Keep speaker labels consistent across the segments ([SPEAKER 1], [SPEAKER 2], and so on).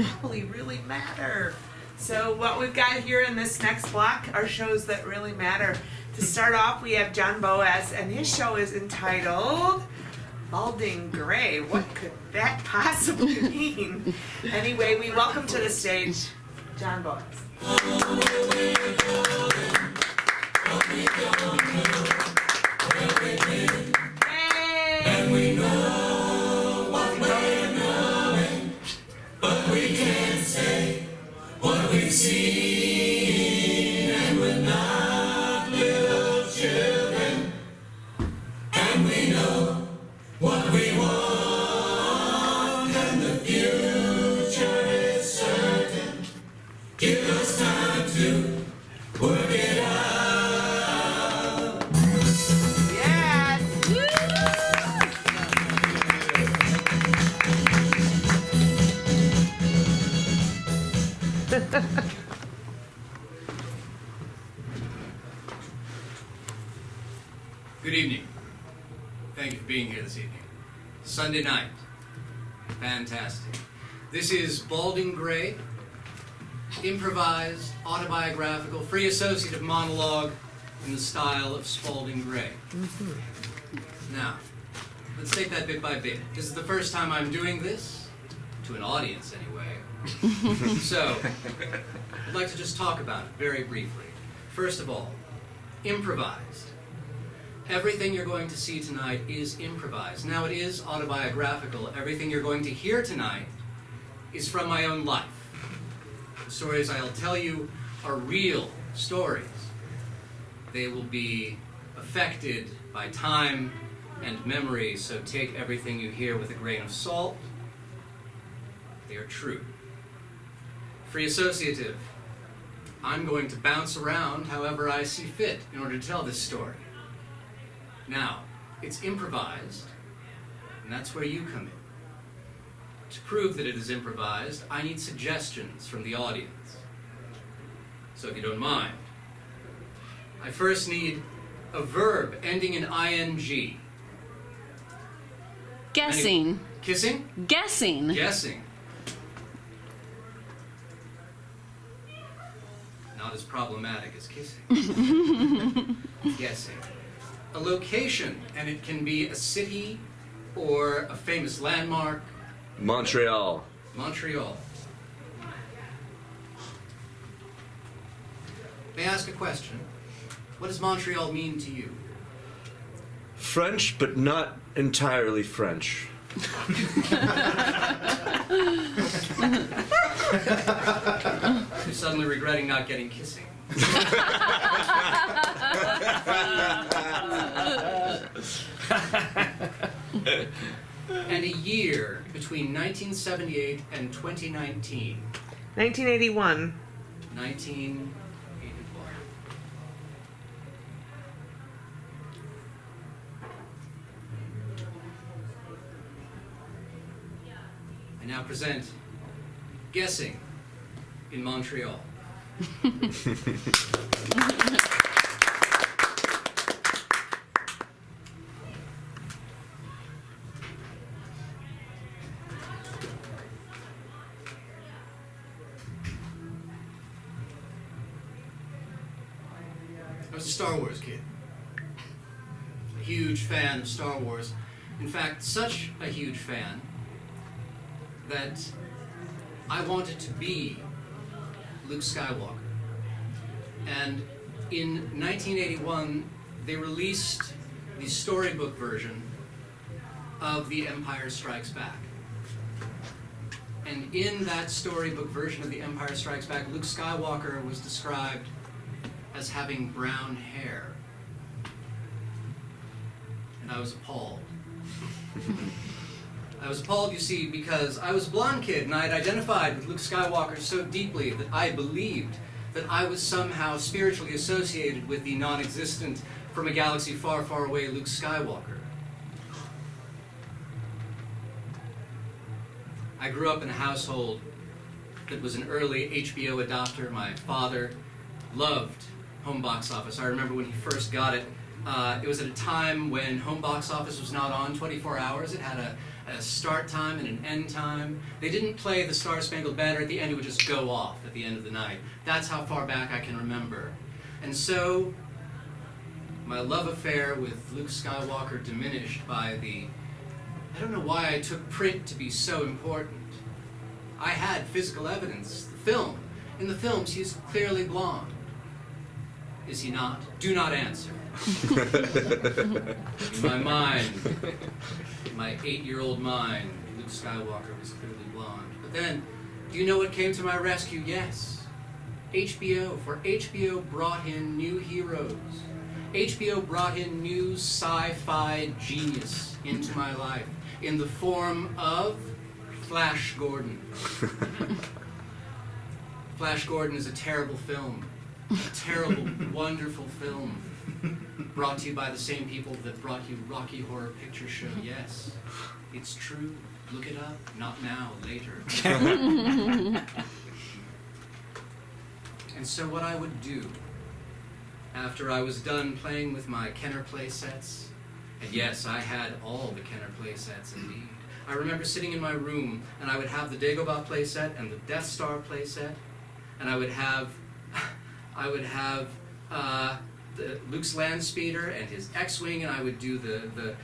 [SPEAKER 1] probably really matter. So what we've got here in this next block are shows that really matter. To start off, we have John Boaz, and his show is entitled Spalding Gray. What could that possibly mean? Anyway, we welcome to the stage John Boaz.
[SPEAKER 2] And we know what we're knowing, but we can't say what we've seen, and we're not little children, and we know what we want, and the future is certain. Give us time to work it out.
[SPEAKER 1] Yes!
[SPEAKER 3] Good evening. Thank you for being here this evening. Sunday night. Fantastic. This is Spalding Gray, improvised, autobiographical, free associative monologue in the style of Spalding Gray. Now, let's take that bit by bit. This is the first time I'm doing this, to an audience anyway. So, I'd like to just talk about it very briefly. First of all, improvised. Everything you're going to see tonight is improvised. Now, it is autobiographical. Everything you're going to hear tonight is from my own life. The stories I'll tell you are real stories. They will be affected by time and memory, so take everything you hear with a grain of salt. They are true. Free associative. I'm going to bounce around however I see fit in order to tell this story. Now, it's improvised, and that's where you come in. To prove that it is improvised, I need suggestions from the audience. So if you don't mind, I first need a verb ending in ing.
[SPEAKER 4] Guessing.
[SPEAKER 3] Kissing?
[SPEAKER 4] Guessing.
[SPEAKER 3] Guessing. Not as problematic as kissing. Guessing. A location, and it can be a city or a famous landmark.
[SPEAKER 5] Montreal.
[SPEAKER 3] Montreal. May I ask a question? What does Montreal mean to you?
[SPEAKER 5] French, but not entirely French.
[SPEAKER 3] You're suddenly regretting not getting kissing. And a year between 1978 and 2019.
[SPEAKER 1] 1981.
[SPEAKER 3] 1981. I now present Guessing in Montreal. I was a Star Wars kid. A huge fan of Star Wars. In fact, such a huge fan that I wanted to be Luke Skywalker. And in 1981, they released the storybook version of The Empire Strikes Back. And in that storybook version of The Empire Strikes Back, Luke Skywalker was described as having brown hair. And I was appalled. I was appalled, you see, because I was a blonde kid and I had identified with Luke Skywalker so deeply that I believed that I was somehow spiritually associated with the non-existent, from a galaxy far, far away Luke Skywalker. I grew up in a household that was an early HBO adopter. My father loved Home Box Office. I remember when he first got it. It was at a time when Home Box Office was not on 24 hours. It had a start time and an end time. They didn't play the Star Spangled Banner at the end, it would just go off at the end of the night. That's how far back I can remember. And so, my love affair with Luke Skywalker diminished by I don't know why I took print to be so important. I had physical evidence, the film. In the films, he's clearly blonde. Is he not? Do not answer. In my mind, my 8-year-old mind, Luke Skywalker was clearly blonde. But then, do you know what came to my rescue? Yes. HBO. For HBO brought in new heroes. HBO brought in new sci-fi genius into my life in the form of Flash Gordon. Flash Gordon is a terrible film. A terrible, wonderful film. Brought to you by the same people that brought you Rocky Horror Picture Show. Yes, it's true. Look it up. Not now, later. And so what I would do after I was done playing with my Kenner play sets, and yes, I had all the Kenner play sets indeed. I remember sitting in my room and I would have the Dagobah play set and the Death Star play set, and I would have Luke's land speeder and his X-wing, and I would do the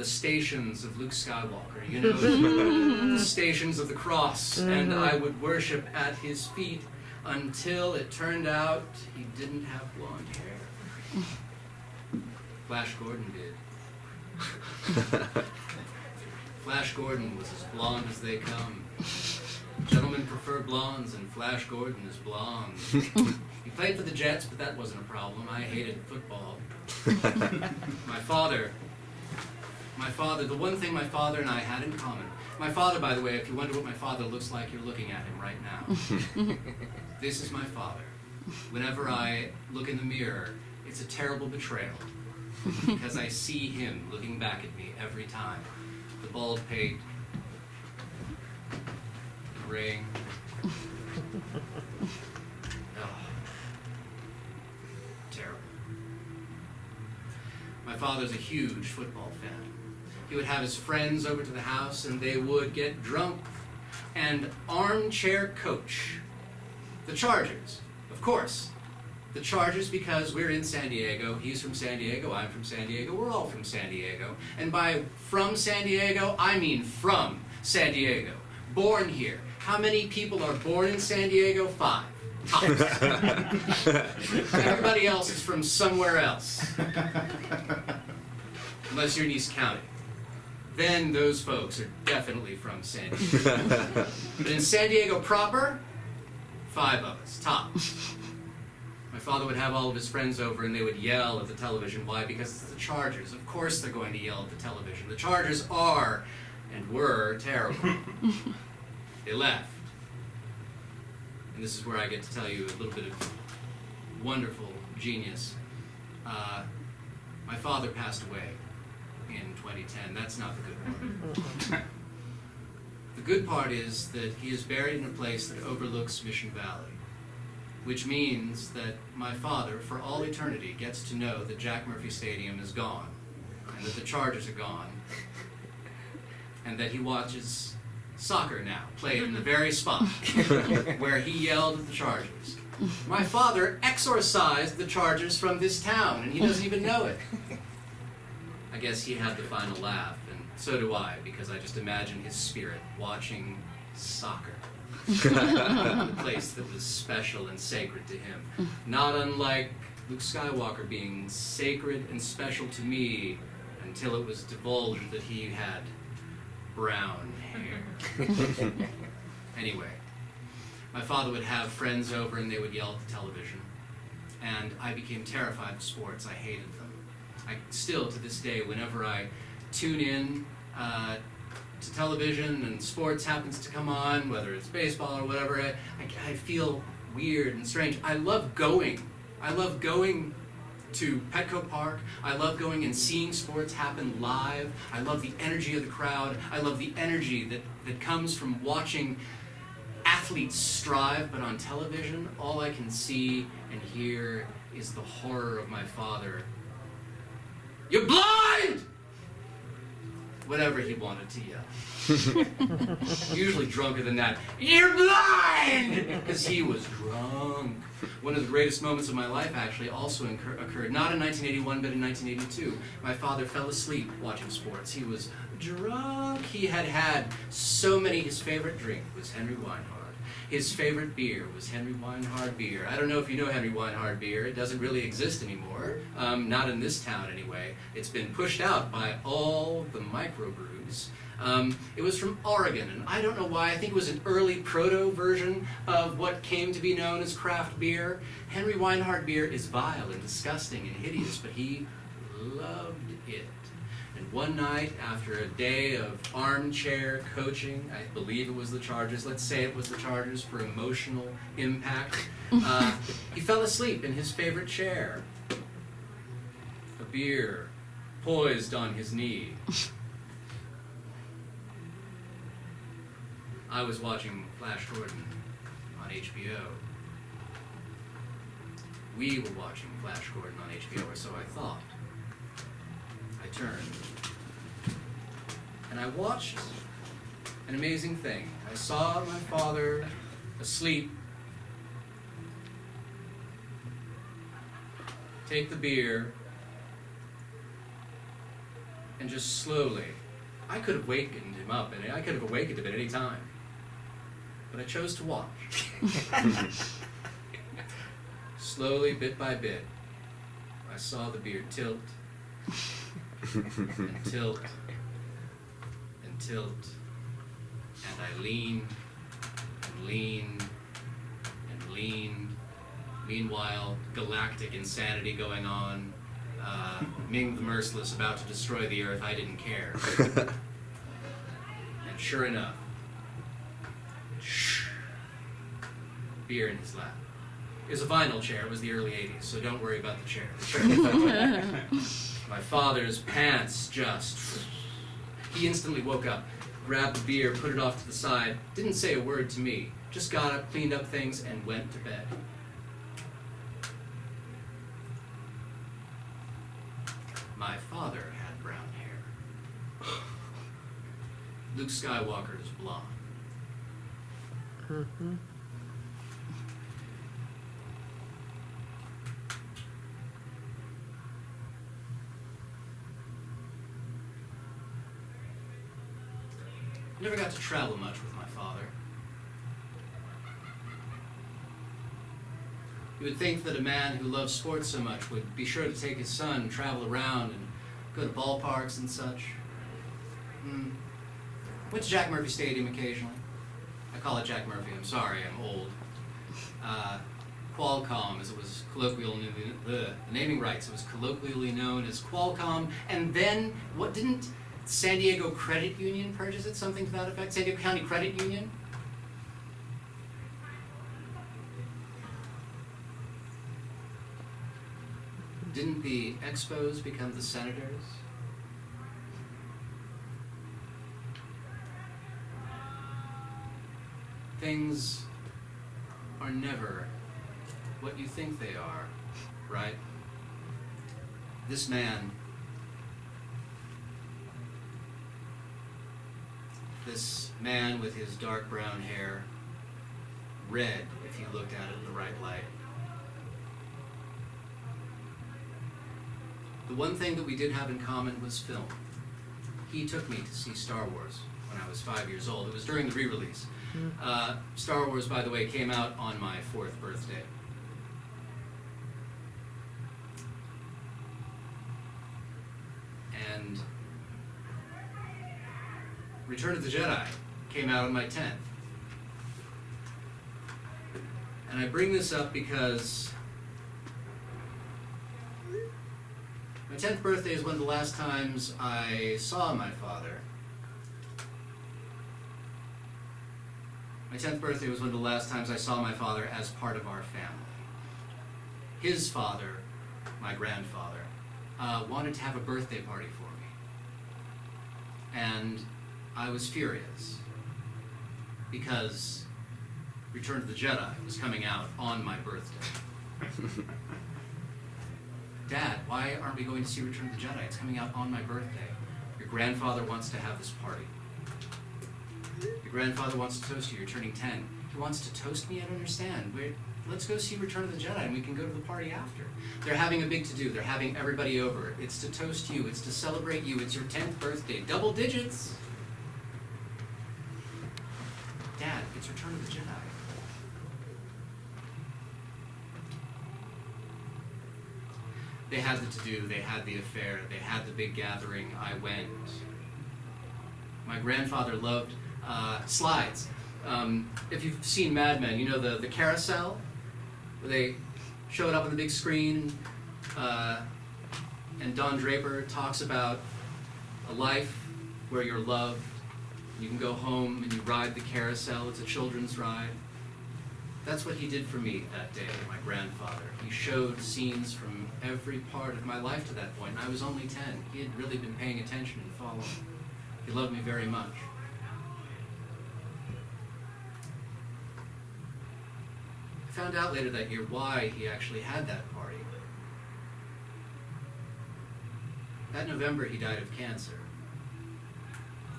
[SPEAKER 3] stations of Luke Skywalker, you know, the stations of the cross, and I would worship at his feet until it turned out he didn't have blonde hair. Flash Gordon did. Flash Gordon was as blonde as they come. Gentlemen prefer blondes, and Flash Gordon is blonde. He played for the Jets, but that wasn't a problem. I hated football. My father, the one thing my father and I had in common. My father, by the way, if you wonder what my father looks like, you're looking at him right now. This is my father. Whenever I look in the mirror, it's a terrible betrayal, because I see him looking back at me every time. The bald pate, the ring. Terrible. My father's a huge football fan. He would have his friends over to the house and they would get drunk and armchair coach the Chargers. Of course, the Chargers, because we're in San Diego. He's from San Diego, I'm from San Diego, we're all from San Diego. And by from San Diego, I mean from San Diego. Born here. How many people are born in San Diego? 5. Tops. Everybody else is from somewhere else. Unless you're in East County. Then those folks are definitely from San Diego. But in San Diego proper, 5 of us, tops. My father would have all of his friends over and they would yell at the television. Why? Because it's the Chargers. Of course they're going to yell at the television. The Chargers are and were terrible. They left. And this is where I get to tell you a little bit of wonderful genius. My father passed away in 2010. That's not the good part. The good part is that he is buried in a place that overlooks Mission Valley, which means that my father, for all eternity, gets to know that Jack Murphy Stadium is gone, and that the Chargers are gone, and that he watches soccer now, played in the very spot where he yelled at the Chargers. My father exorcised the Chargers from this town, and he doesn't even know it. I guess he had the final laugh, and so do I, because I just imagine his spirit watching soccer. A place that was special and sacred to him. Not unlike Luke Skywalker being sacred and special to me until it was divulged that he had brown hair. Anyway, my father would have friends over and they would yell at the television. And I became terrified of sports. I hated them. I still, to this day, whenever I tune in to television and sports happens to come on, whether it's baseball or whatever, I feel weird and strange. I love going. I love going to Petco Park. I love going and seeing sports happen live. I love the energy of the crowd. I love the energy that comes from watching athletes strive, but on television, all I can see and hear is the horror of my father. You're blind! whatever he wanted to yell. Usually drunker than that. You're blind! Because he was drunk. One of the greatest moments of my life actually also occurred, not in 1981, but in 1982. My father fell asleep watching sports. He was drunk. He had had so many, his favorite drink was Henry Weinhard. His favorite beer was Henry Weinhard beer. I don't know if you know Henry Weinhard beer. It doesn't really exist anymore. Not in this town anyway. It's been pushed out by all the microbrews. It was from Oregon, and I don't know why. I think it was an early proto version of what came to be known as craft beer. Henry Weinhard beer is vile and disgusting and hideous, but he loved it. And one night, after a day of armchair coaching, I believe it was the Chargers, let's say it was the Chargers for emotional impact, he fell asleep in his favorite chair. A beer poised on his knee. I was watching Flash Gordon on HBO. We were watching Flash Gordon on HBO, or so I thought. I turned. And I watched an amazing thing. I saw my father asleep take the beer and just slowly, I could have wakened him up, and I could have awakened him at any time. But I chose to watch. Slowly, bit by bit, I saw the beer tilt and tilt and tilt, and I leaned and leaned and leaned. Meanwhile, galactic insanity going on. Ming the Merciless about to destroy the Earth. I didn't care. And sure enough, beer in his lap. It was a vinyl chair. It was the early 80s, so don't worry about the chair. My father's pants just... He instantly woke up, grabbed the beer, put it off to the side, didn't say a word to me, just got up, cleaned up things, and went to bed. My father had brown hair. Luke Skywalker is blonde.
[SPEAKER 1] Mm-hmm.
[SPEAKER 3] I never got to travel much with my father. You would think that a man who loves sports so much would be sure to take his son and travel around and go to ballparks and such. Went to Jack Murphy Stadium occasionally. I call it Jack Murphy, I'm sorry, I'm old. Qualcomm, as it was colloquially, the naming rights, it was colloquially known as Qualcomm, and then, what didn't San Diego Credit Union purchase it? Something to that effect? San Diego County Credit Union? Didn't the Expos become the Senators? Things are never what you think they are, right? This man, with his dark brown hair, red if you looked at it in the right light. The one thing that we did have in common was film. He took me to see Star Wars when I was 5 years old. It was during the re-release. Star Wars, by the way, came out on my 4th birthday. And Return of the Jedi came out on my 10th. And I bring this up because my 10th birthday is one of the last times I saw my father. My 10th birthday was one of the last times I saw my father as part of our family. His father, my grandfather, wanted to have a birthday party for me. And I was furious because Return of the Jedi was coming out on my birthday. Dad, why aren't we going to see Return of the Jedi? It's coming out on my birthday. Your grandfather wants to have this party. Your grandfather wants to toast you. You're turning 10. He wants to toast me? I don't understand. Let's go see Return of the Jedi and we can go to the party after. They're having a big to-do. They're having everybody over. It's to toast you. It's to celebrate you. It's your 10th birthday. Double digits. Dad, it's Return of the Jedi. They had the to-do, they had the affair, they had the big gathering, I went. My grandfather loved slides. If you've seen Mad Men, you know the carousel, where they show it up on the big screen, and Don Draper talks about a life where you're loved. You can go home and you ride the carousel, it's a children's ride. That's what he did for me that day, my grandfather. He showed scenes from every part of my life to that point, and I was only 10. He had really been paying attention and following. He loved me very much. I found out later that year why he actually had that party. That November, he died of cancer.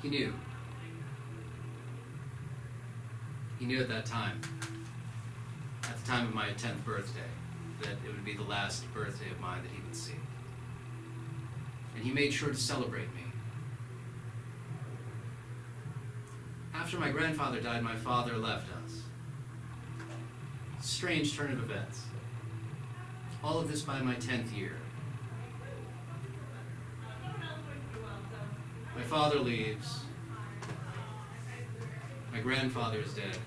[SPEAKER 3] He knew. He knew at that time, at the time of my 10th birthday, that it would be the last birthday of mine that he would see. And he made sure to celebrate me. After my grandfather died, my father left us. Strange turn of events. All of this by my 10th year. My father leaves. My grandfather is dead.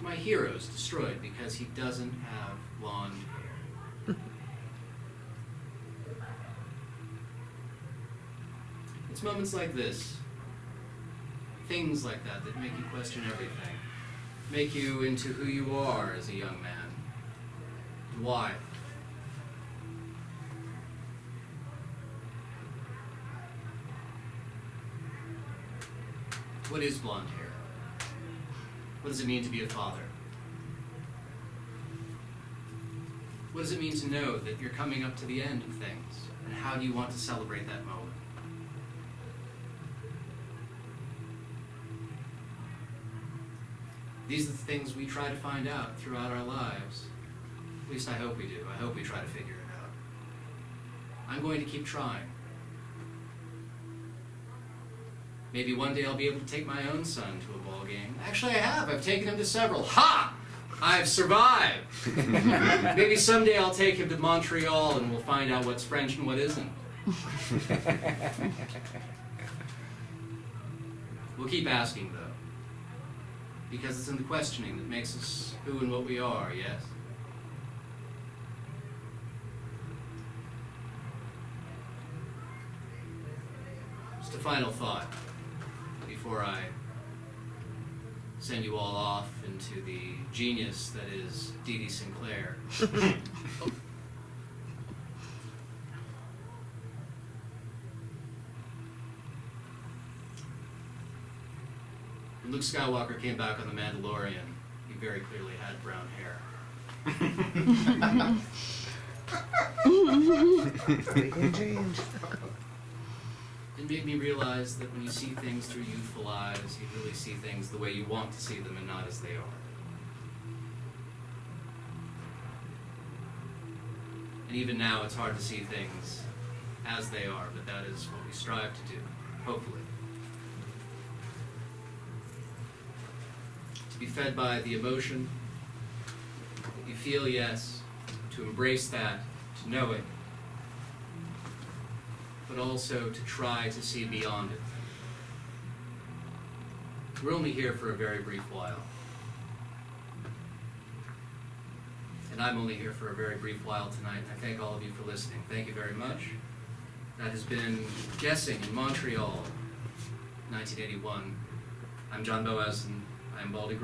[SPEAKER 3] My hero's destroyed because he doesn't have blonde hair. It's moments like this, things like that, that make you question everything, make you into who you are as a young man. Why? What is blonde hair? What does it mean to be a father? What does it mean to know that you're coming up to the end of things? And how do you want to celebrate that moment? These are the things we try to find out throughout our lives. At least I hope we do. I hope we try to figure it out. I'm going to keep trying. Maybe one day I'll be able to take my own son to a ball game. Actually, I have. I've taken him to several. Ha! I've survived. Maybe someday I'll take him to Montreal and we'll find out what's French and what isn't. We'll keep asking, though. Because it's in the questioning that makes us who and what we are, yes? Just a final thought before I send you all off into the genius that is Dee Dee Sinclair. When Luke Skywalker came back on The Mandalorian, he very clearly had brown hair.
[SPEAKER 1] We can change.
[SPEAKER 3] It made me realize that when you see things through youthful eyes, you really see things the way you want to see them and not as they are. And even now, it's hard to see things as they are, but that is what we strive to do, hopefully. To be fed by the emotion that you feel, yes, to embrace that, to know it, but also to try to see beyond it. We're only here for a very brief while. And I'm only here for a very brief while tonight, and I thank all of you for listening. Thank you very much. That has been Guessing in Montreal, 1981. I'm John Boaz, and I'm Spalding.